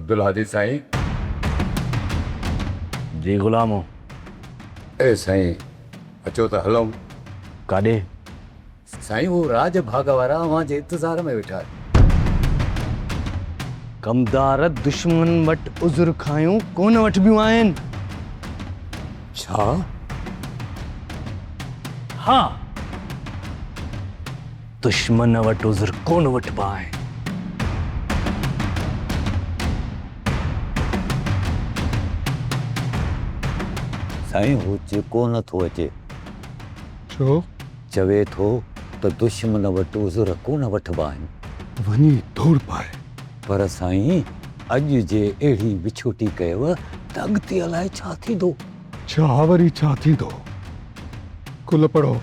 अब्दुल हादी साईं। जी गुलामो। ए साईं अचो त हलूं। काॾे? साईं वो राज भाग वारा अवां जे इंतज़ार में वेठा आहिनि। कमदार दुश्मन वटि उज़ुर खायूं कोन वठबियूं आहिनि। छा? हाँ, दुश्मन वटि उज़ुर कोन वठबा आहिनि। साईं वो जेको नथो अचे। छो? चवे थो त दुश्मन वटि उज़ुर कोन वठबा आहिनि। वञी दौड़ पाए। पर साईं अॼु जे अहिड़ी विछोटी कयव त अॻिते अलाए छा थींदो। छा वरी छा थींदो? कुल पढ़ो।